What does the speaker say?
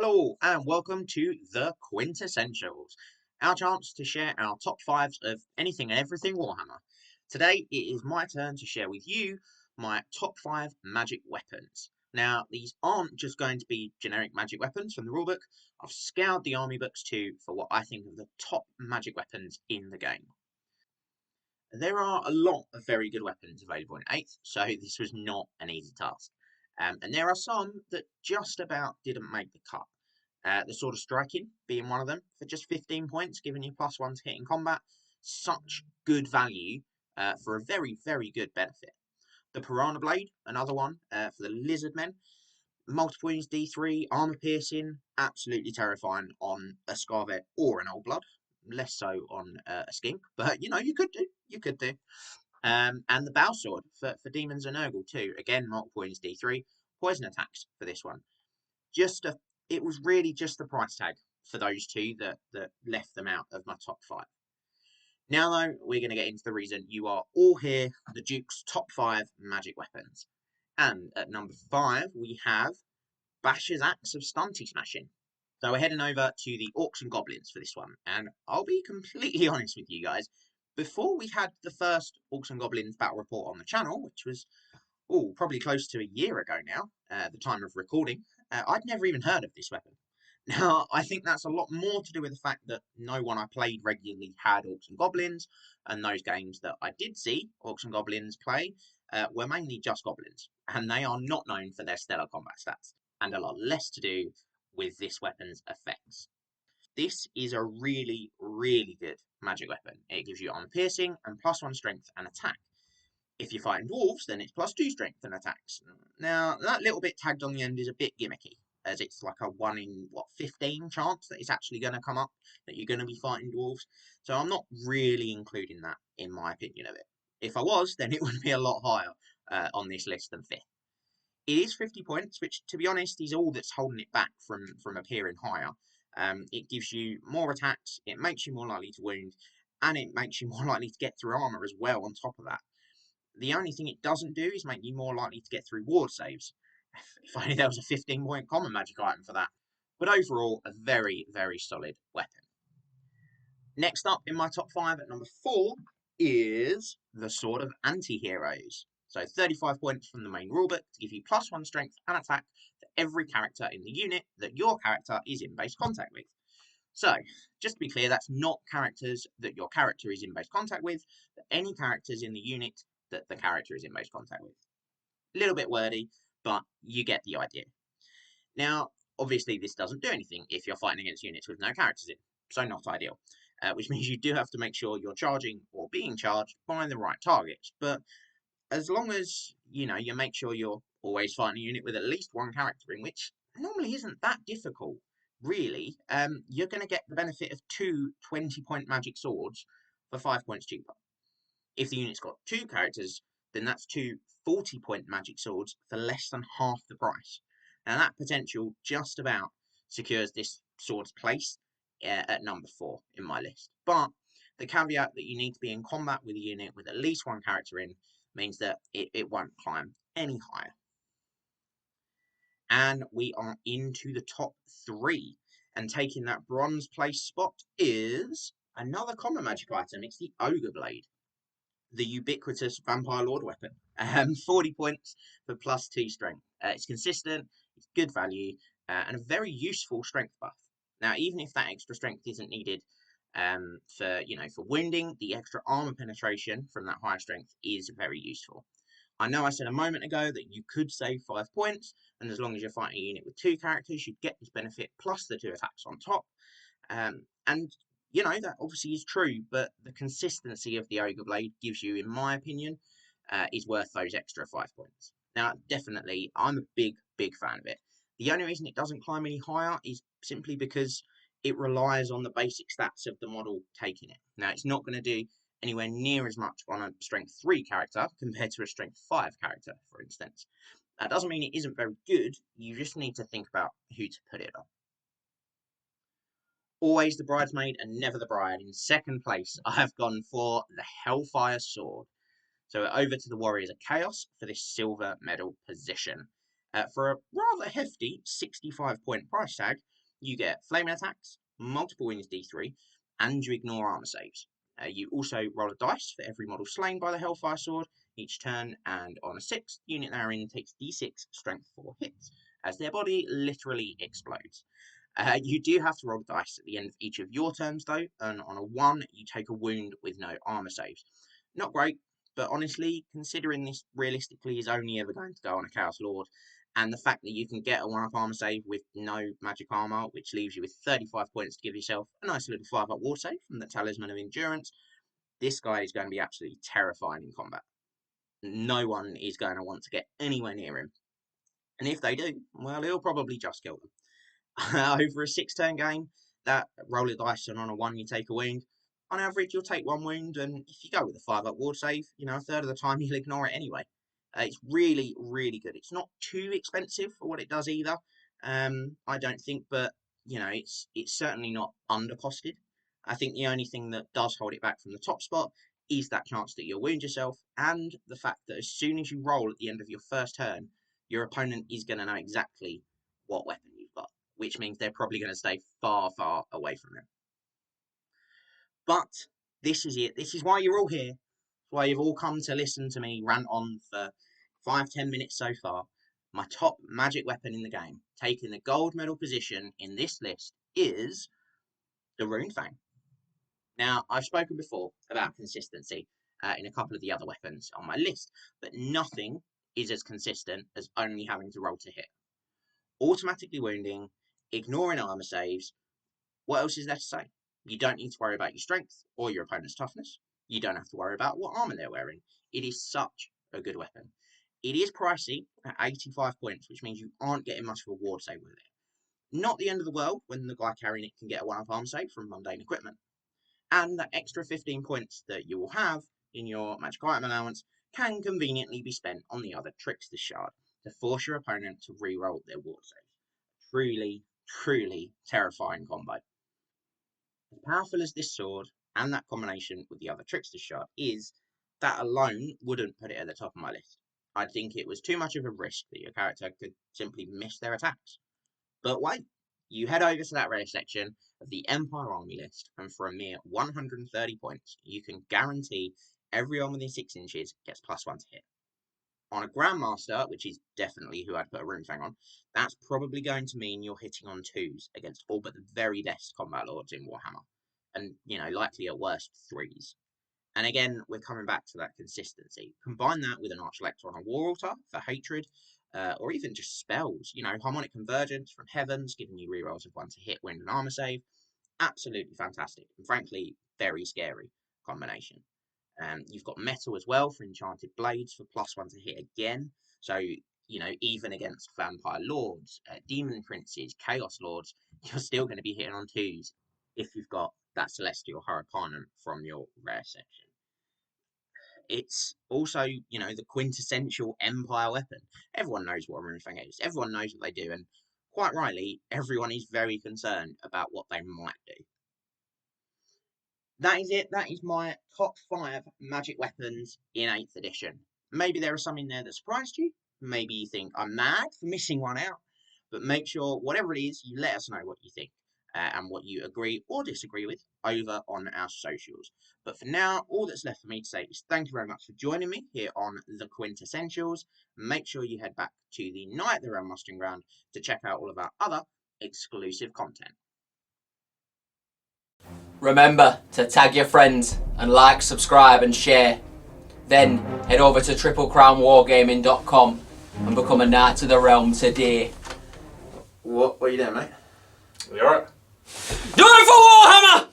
Hello and welcome to the Quint-essentials, our chance to share our top fives of anything and everything Warhammer. Today it is my turn to share with you my top five magic weapons. Now these aren't just going to be generic magic weapons from the rulebook. I've scoured the army books too for what I think of the top magic weapons in the game. There are a lot of very good weapons available in 8th, so this was not an easy task. And there are some that just about didn't make the cut. The Sword of Striking being one of them for just 15 points, giving you +1 to hit in combat. Such good value for a very, very good benefit. The Piranha Blade, another one for the Lizard Men. Multiple wounds D3, armor piercing, absolutely terrifying on a Scarvet or an Old Blood. Less so on a Skink, but you know, you could do. And the Bow Sword for Demons and Nurgle too. Again, multiple wounds D3, poison attacks for this one. It was really just the price tag for those two that left them out of my top 5. Now though, we're going to get into the reason you are all here, the Duke's top 5 magic weapons. And at number 5, we have Basher's Axe of Stunty Smashing. So we're heading over to the Orcs and Goblins for this one. And I'll be completely honest with you guys. Before we had the first Orcs and Goblins battle report on the channel, which was probably close to a year ago now, at the time of recording, I'd never even heard of this weapon. Now, I think that's a lot more to do with the fact that no one I played regularly had Orcs and Goblins, and those games that I did see Orcs and Goblins play were mainly just Goblins, and they are not known for their stellar combat stats, and a lot less to do with this weapon's effects. This is a really, really good magic weapon. It gives you armor piercing and +1 strength and attack. If you're fighting dwarves, then it's +2 strength and attacks. Now, that little bit tagged on the end is a bit gimmicky, as it's like a 1 in, 15 chance that it's actually going to come up, that you're going to be fighting dwarves. So I'm not really including that in my opinion of it. If I was, then it would be a lot higher on this list than 5th. It is 50 points, which, to be honest, is all that's holding it back from appearing higher. It gives you more attacks, it makes you more likely to wound, and it makes you more likely to get through armor as well on top of that. The only thing it doesn't do is make you more likely to get through ward saves. If only there was a 15-point common magic item for that. But overall, a very, very solid weapon. Next up in my top 5 at number 4 is the Sword of Anti-Heroes. So 35 points from the main rulebook to give you +1 strength and attack for every character in the unit that your character is in base contact with. So, just to be clear, that's not characters that your character is in base contact with, but any characters in the unit that the character is in base contact with. A little bit wordy, but you get the idea. Now, obviously this doesn't do anything if you're fighting against units with no characters in, so not ideal. Which means you do have to make sure you're charging or being charged by the right targets. But as long as, you make sure you're always fighting a unit with at least one character in, which normally isn't that difficult, really, you're going to get the benefit of 2 20-point magic swords for 5 points cheaper. If the unit's got 2 characters, then that's 2 40-point magic swords for less than half the price. Now that potential just about secures this sword's place at number 4 in my list. But the caveat that you need to be in combat with a unit with at least one character in means that it won't climb any higher. And we are into the top 3. And taking that bronze place spot is another common magic item. It's the Ogre Blade, the ubiquitous Vampire Lord weapon. 40 points for +2 strength. It's consistent, it's good value, and a very useful strength buff. Now, even if that extra strength isn't needed for wounding, the extra armor penetration from that higher strength is very useful. I know I said a moment ago that you could save 5 points, and as long as you're fighting a unit with 2 characters, you'd get this benefit plus the 2 attacks on top. And that obviously is true, but the consistency of the Ogre Blade gives you, in my opinion, is worth those extra 5 points. Now, definitely, I'm a big, big fan of it. The only reason it doesn't climb any higher is simply because it relies on the basic stats of the model taking it. Now, it's not going to do anywhere near as much on a strength 3 character compared to a strength 5 character, for instance. That doesn't mean it isn't very good, you just need to think about who to put it on. Always the bridesmaid and never the bride. In second place, I have gone for the Hellfire Sword. So over to the Warriors of Chaos for this silver medal position. For a rather hefty 65-point price tag, you get flaming attacks, multiple wounds D3, and you ignore armor saves. You also roll a dice for every model slain by the Hellfire Sword each turn, and on a 6th, unit they're in takes D6 strength 4 hits, as their body literally explodes. You do have to roll the dice at the end of each of your turns though, and on a 1, you take a wound with no armor saves. Not great, but honestly, considering this realistically is only ever going to go on a Chaos Lord, and the fact that you can get a 1-up armor save with no magic armor, which leaves you with 35 points to give yourself a nice little 5-up ward save from the Talisman of Endurance, this guy is going to be absolutely terrifying in combat. No one is going to want to get anywhere near him. And if they do, well, he'll probably just kill them. Over a 6-turn game, that roll of dice, and on a 1 you take a wound. On average, you'll take 1 wound, and if you go with a 5-up ward save, a third of the time you'll ignore it anyway. It's really, really good. It's not too expensive for what it does either, I don't think, but it's certainly not undercosted. I think the only thing that does hold it back from the top spot is that chance that you'll wound yourself, and the fact that as soon as you roll at the end of your first turn, your opponent is going to know exactly what weapon you've got, which means they're probably going to stay far, far away from them. But this is it. This is why you're all here. Why you've all come to listen to me rant on for 5-10 minutes so far. My top magic weapon in the game, taking the gold medal position in this list, is the Rune Fang. Now, I've spoken before about consistency in a couple of the other weapons on my list, but nothing is as consistent as only having to roll to hit. Automatically wounding, ignoring armor saves. What else is there to say? You don't need to worry about your strength or your opponent's toughness. You don't have to worry about what armor they're wearing. It is such a good weapon. It is pricey at 85 points, which means you aren't getting much of a ward save with it. Not the end of the world when the guy carrying it can get a 1-up armor save from mundane equipment. And that extra 15 points that you will have in your magic item allowance can conveniently be spent on the other Trickster's Shard to force your opponent to re-roll their ward saves. Truly, truly terrifying combo. As powerful as this sword and that combination with the other Trickster's Shard is, that alone wouldn't put it at the top of my list. I'd think it was too much of a risk that your character could simply miss their attacks. But wait, you head over to that rare section of the Empire Army list, and for a mere 130 points, you can guarantee everyone within 6 inches gets +1 to hit. On a Grandmaster, which is definitely who I'd put a Rune Fang on, that's probably going to mean you're hitting on 2s against all but the very best combat lords in Warhammer, and likely at worst 3s. And again, we're coming back to that consistency. Combine that with an Archlector on a War Altar for hatred, or even just spells. Harmonic Convergence from Heavens, giving you rerolls of 1 to hit, wound, and armor save. Absolutely fantastic, and frankly, very scary combination. You've got Metal as well for Enchanted Blades for +1 to hit again. So, even against Vampire Lords, Demon Princes, Chaos Lords, you're still going to be hitting on 2s if you've got that Celestial Hurricanum from your rare section. It's also, the quintessential Empire weapon. Everyone knows what a Rune Fang is. Everyone knows what they do, and quite rightly, everyone is very concerned about what they might do. That is it. That is my top 5 magic weapons in 8th edition. Maybe there are some in there that surprised you. Maybe you think I'm mad for missing one out. But make sure, whatever it is, you let us know what you think and what you agree or disagree with over on our socials. But for now, all that's left for me to say is thank you very much for joining me here on the Quint-essentials. Make sure you head back to the Night of the Realm Mustering Ground to check out all of our other exclusive content. Remember to tag your friends and like, subscribe and share. Then head over to triplecrownwargaming.com and become a Knight of the Realm today. What are you doing, mate? You alright? Do it for Warhammer!